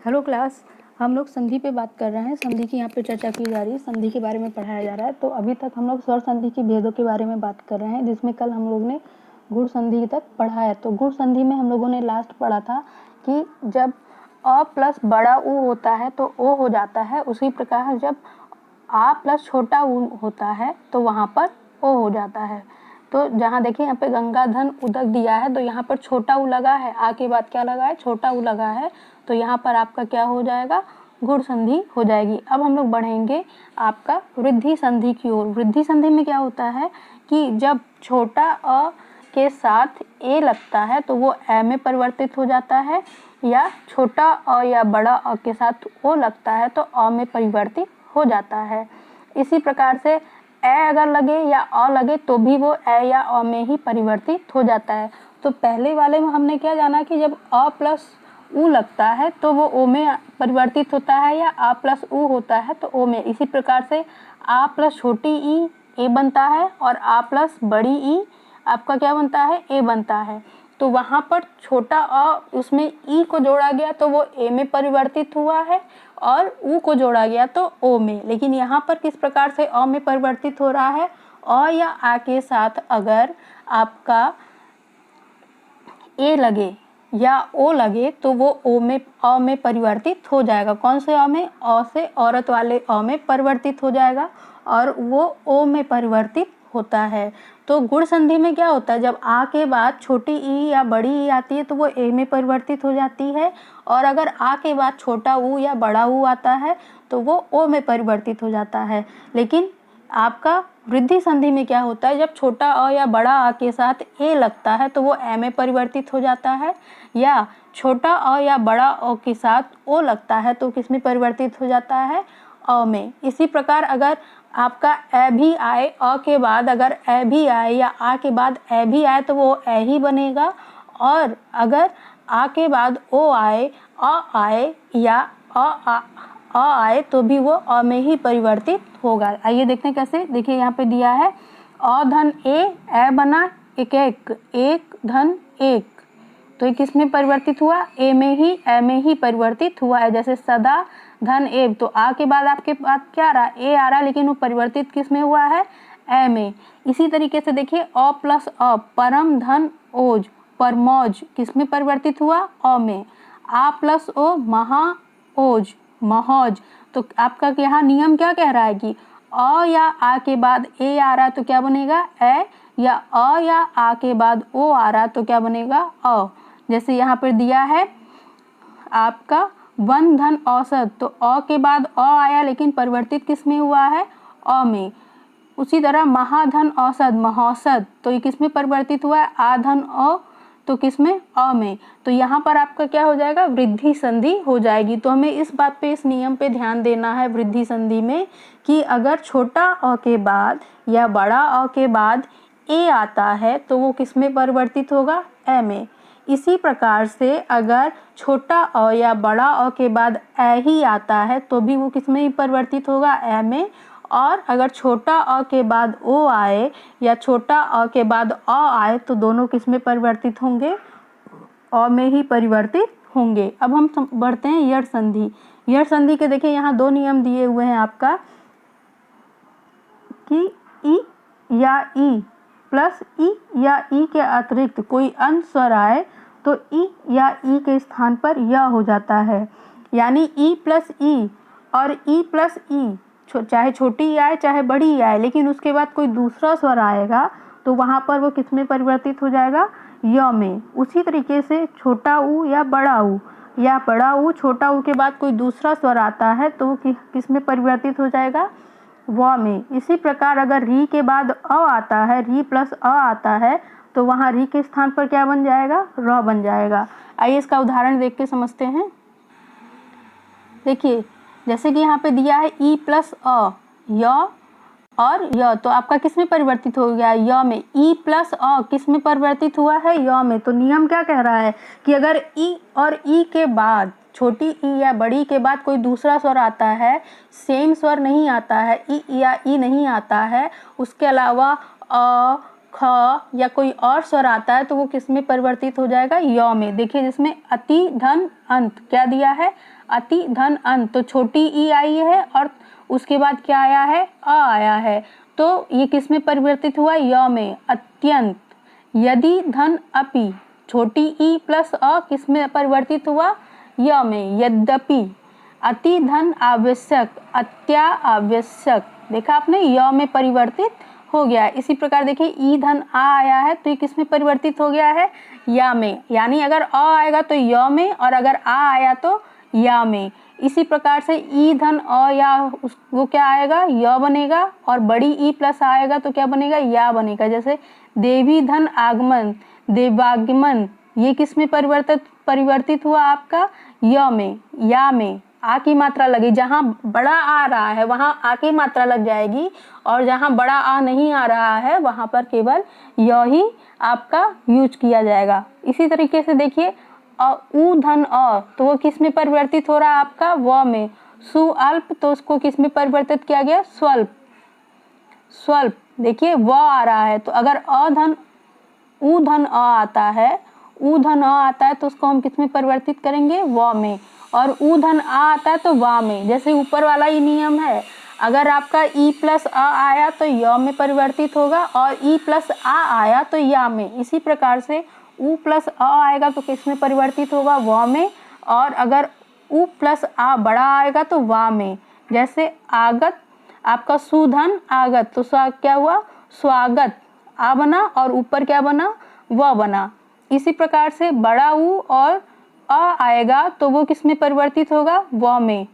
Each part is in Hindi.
हेलो क्लास, हम लोग संधि पे बात कर रहे हैं। संधि की यहाँ पे चर्चा की जा रही है, संधि के बारे में पढ़ाया जा रहा है। तो अभी तक हम लोग स्वर संधि के भेदों के बारे में बात कर रहे हैं, जिसमें कल हम लोग ने गुण संधि तक पढ़ा है। तो गुण संधि में हम लोगों ने लास्ट पढ़ा था कि जब अ प्लस बड़ा ऊ होता है तो ओ हो जाता है, उसी प्रकार जब आ प्लस छोटा ऊ होता है तो वहाँ पर ओ हो जाता है। तो जहाँ देखिए यहाँ पे गंगा धन उदक दिया है, तो यहाँ पर छोटा ऊ लगा है, आ के बाद क्या लगा है, छोटा ऊ लगा है। तो यहाँ पर आपका क्या हो जाएगा, गुण संधि हो जाएगी। अब हम लोग बढ़ेंगे आपका वृद्धि संधि की ओर। वृद्धि संधि में क्या होता है कि जब छोटा अ के साथ ए लगता है तो वो ए में परिवर्तित हो जाता है, या छोटा अ या बड़ा अ के साथ ओ लगता है तो अ में परिवर्तित हो जाता है। इसी प्रकार से ए अगर लगे या अ लगे तो भी वो ए या अ में ही परिवर्तित हो जाता है। तो पहले वाले में हमने क्या जाना कि जब अ प्लस ऊ लगता है तो वो ओ में परिवर्तित होता है, या आ प्लस ऊ होता है तो ओ में। इसी प्रकार से आ प्लस छोटी ई ए बनता है और आ प्लस बड़ी ई आपका क्या बनता है, ए बनता है। तो वहाँ पर छोटा अ उसमें ई को जोड़ा गया तो वो ए में परिवर्तित हुआ है, और ऊ को जोड़ा गया तो ओ में। लेकिन यहाँ पर किस प्रकार से अ में परिवर्तित हो रहा है, अ या आ के साथ अगर आपका ए लगे या ओ लगे तो वो ओ में अ में परिवर्तित हो जाएगा। कौन से अ में, अ से औरत वाले अ में परिवर्तित हो जाएगा, और वो ओ में परिवर्तित होता है। तो गुण संधि में क्या होता है, जब आ के बाद छोटी ई या बड़ी ई आती है तो वो ए में परिवर्तित हो जाती है, और अगर आ के बाद छोटा ऊ या बड़ा ऊ आता है तो वो ओ में परिवर्तित हो जाता है। लेकिन आपका वृद्धि संधि में क्या होता है, जब छोटा अ या बड़ा आ के साथ ए लगता है तो वो ए में परिवर्तित हो जाता है, या छोटा अ या बड़ा अ के साथ ओ लगता है तो किस में परिवर्तित हो जाता है, अ में। इसी प्रकार अगर आपका ए भी आए, अ के बाद अगर ए भी आए या आ के बाद ए भी आए तो वो ए ही बनेगा, और अगर आ के बाद ओ आए, अ आए या अ आए तो भी वो अ में ही परिवर्तित होगा। आइए देखते हैं कैसे। देखिए यहाँ पे दिया है अ धन ए बना एक एक, एक धन एक, तो ये किस में परिवर्तित हुआ, ए में ही परिवर्तित हुआ है। जैसे सदा धन एब, तो आ के बाद आपके पास क्या आ रहा है, ए आ रहा है, लेकिन वो परिवर्तित किस में हुआ है, ए में। इसी तरीके से देखिए अ प्लस अ परम धन ओज, परमौज किस में परिवर्तित हुआ, अ में। आ प्लस ओ महा ओज, महौज, तो आपका यहाँ नियम क्या कह रहा है कि अ या आ के बाद ए आ रहा है तो क्या बनेगा, ए, या अ या आ के बाद ओ आ रहा है तो क्या बनेगा, अ। जैसे यहाँ पर दिया है आपका वन धन औसत, तो अ के बाद अ आया लेकिन परिवर्तित किस में हुआ है, अ में। उसी तरह महाधन औसत, महौसत, तो ये किस में परिवर्तित हुआ है, आ धन अ, तो किस में, अ में। तो यहाँ पर आपका क्या हो जाएगा, वृद्धि संधि हो जाएगी। तो हमें इस बात पे, इस नियम पे ध्यान देना है वृद्धि संधि में कि अगर छोटा अ के बाद या बड़ा अ के बाद ए आता है तो वो किस में परिवर्तित होगा, ए में। इसी प्रकार से अगर छोटा अ या बड़ा अ के बाद ए ही आता है तो भी वो किस में ही परिवर्तित होगा, ए में। और अगर छोटा अ के बाद ओ आए या छोटा अ के बाद अ आए तो दोनों किस में परिवर्तित होंगे, अ में ही परिवर्तित होंगे। अब हम बढ़ते हैं यड़ संधि। यड़ संधि के देखिए यहाँ दो नियम दिए हुए हैं आपका कि ई या ई प्लस ई या ई के अतिरिक्त कोई अन्य स्वर आए तो ई या ई के स्थान पर य हो जाता है। यानी ई प्लस ई और ई प्लस ई, चाहे छोटी ई आए चाहे बड़ी ई आए, लेकिन उसके बाद कोई दूसरा स्वर आएगा तो वहाँ पर वो किस में परिवर्तित हो जाएगा, य में। उसी तरीके से छोटा ऊ या बड़ा ऊ, या बड़ा ऊ छोटा ऊ के बाद कोई दूसरा स्वर आता है तो वो किस में परिवर्तित हो जाएगा, व में। इसी प्रकार अगर री के बाद अ आता है, री प्लस अ आता है तो वहाँ री के स्थान पर क्या बन जाएगा, र बन जाएगा। आइए इसका उदाहरण देख के समझते हैं। देखिए जैसे कि यहाँ पे दिया है ई प्लस अ, य और य, तो आपका किस में परिवर्तित हो गया, य में। ई प्लस अ किस में परिवर्तित हुआ है, य में। तो नियम क्या कह रहा है कि अगर ई और ई के बाद, छोटी ई या बड़ी के बाद कोई दूसरा स्वर आता है, सेम स्वर नहीं आता है, ई या ई नहीं आता है, उसके अलावा अ, ख या कोई और स्वर आता है तो वो किस में परिवर्तित हो जाएगा, य में। देखिए जिसमें अति धन अंत क्या दिया है, अति धन अंत, तो छोटी ई आई है और उसके बाद क्या आया है, अ आया है, तो ये किस में परिवर्तित हुआ, य में, अत्यंत। यदि धन अपि, छोटी ई प्लस अ किस में परिवर्तित हुआ, य में, यद्यपि। अति धन आवश्यक, अत्या आवश्यक, देखा आपने, य में परिवर्तित हो गया है। इसी प्रकार देखिए ई धन आ आया है तो ये किस में परिवर्तित हो गया है, या में, यानी अगर अ आएगा तो य में और अगर आ आया तो या में। इसी प्रकार से ई धन अ या वो क्या आएगा, य बनेगा, और बड़ी ई प्लस आएगा तो क्या बनेगा, या बनेगा। जैसे देवी धन आगमन, देवागमन, ये किस में परिवर्तित हुआ आपका, य में, या में। आ की मात्रा लगी, जहाँ बड़ा आ रहा है वहाँ आ की मात्रा लग जाएगी, और जहाँ बड़ा आ नहीं आ रहा है वहाँ पर केवल य ही आपका यूज किया जाएगा। इसी तरीके से देखिए उ धन अ, तो वो किस में परिवर्तित हो रहा है आपका, व में। सुअल्प, तो उसको किस में परिवर्तित किया गया, स्वल्प, स्वल्प। देखिए व आ रहा है तो अगर उ धन अ आता है, उ धन अ आता है तो उसको हम किस में परिवर्तित करेंगे, व में, और उ धन आ आता है तो वा में। जैसे ऊपर वाला ही नियम है, अगर आपका ई प्लस अ आया तो य में परिवर्तित होगा, और ई प्लस आ आया तो या में। इसी प्रकार से उ प्लस अ आएगा तो किस में परिवर्तित होगा, व में, और अगर उ प्लस आ बड़ा आएगा तो वा में। जैसे आगत, आपका सुधन आगत, तो क्या हुआ, स्वागत, आ बना, और ऊपर क्या बना, व बना। इसी प्रकार से बड़ा उ और अ आएगा तो वो किस में परिवर्तित होगा, व में।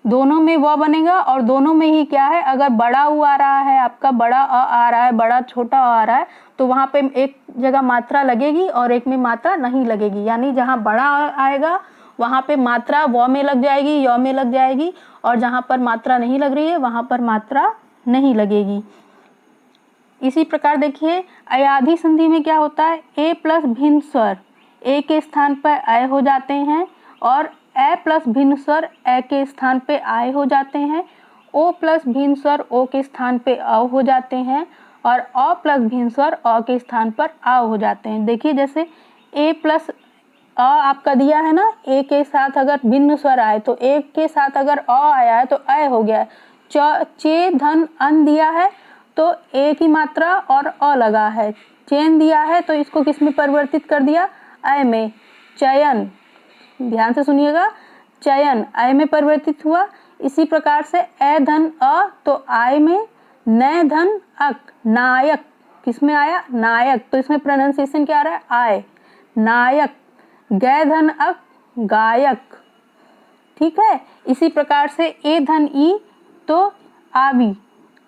दोनों में व बनेगा, और दोनों में ही क्या है, अगर बड़ा उ आ रहा है आपका, बड़ा अ आ रहा है, बड़ा छोटा अ आ रहा है, तो वहाँ पे एक जगह मात्रा लगेगी और एक में मात्रा नहीं लगेगी। यानी जहाँ बड़ा अ आएगा वहाँ पे मात्रा व में लग जाएगी, य में लग जाएगी, और जहाँ पर मात्रा नहीं लग रही है वहाँ पर मात्रा नहीं लगेगी। इसी प्रकार देखिए अयाधी संधि में क्या होता है, ए प्लस भिन्न स्वर ए के स्थान पर अय हो जाते हैं, और ए प्लस भिन्न स्वर ए के स्थान पे आय हो जाते हैं, ओ प्लस भिन्न स्वर ओ के स्थान पे अ हो जाते हैं, और अ प्लस भिन्न स्वर अ के स्थान पर आ हो जाते हैं। देखिए जैसे ए प्लस अ आपका दिया है ना, ए के साथ अगर भिन्न स्वर आए तो ए के साथ अगर अ आया है तो अय हो गया है। चे धन अन दिया है तो ए की मात्रा और अ लगा है। चेन दिया है तो इसको किस में परिवर्तित कर दिया, अय में। चयन, ध्यान से सुनिएगा, चयन अय में परिवर्तित हुआ। इसी प्रकार से ए धन अ तो आय में, नय धन अक, नायक किस में आया, नायक, तो इसमें प्रोनाउंसिएशन क्या आ रहा है, आय, नायक। गय धन अक, गायक, ठीक है। इसी प्रकार से ए धन ई तो आवी,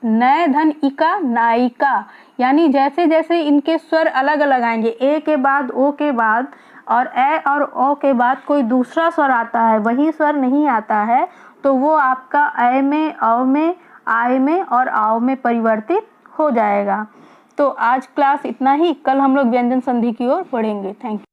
नय धन इका, नायिका। यानी जैसे जैसे इनके स्वर अलग अलग आएंगे, ए के बाद ओ के बाद और ए और ओ के बाद कोई दूसरा स्वर आता है, वही स्वर नहीं आता है, तो वो आपका अय में, अव में, आय में और आव में परिवर्तित हो जाएगा। तो आज क्लास इतना ही, कल हम लोग व्यंजन संधि की ओर बढ़ेंगे। Thank you.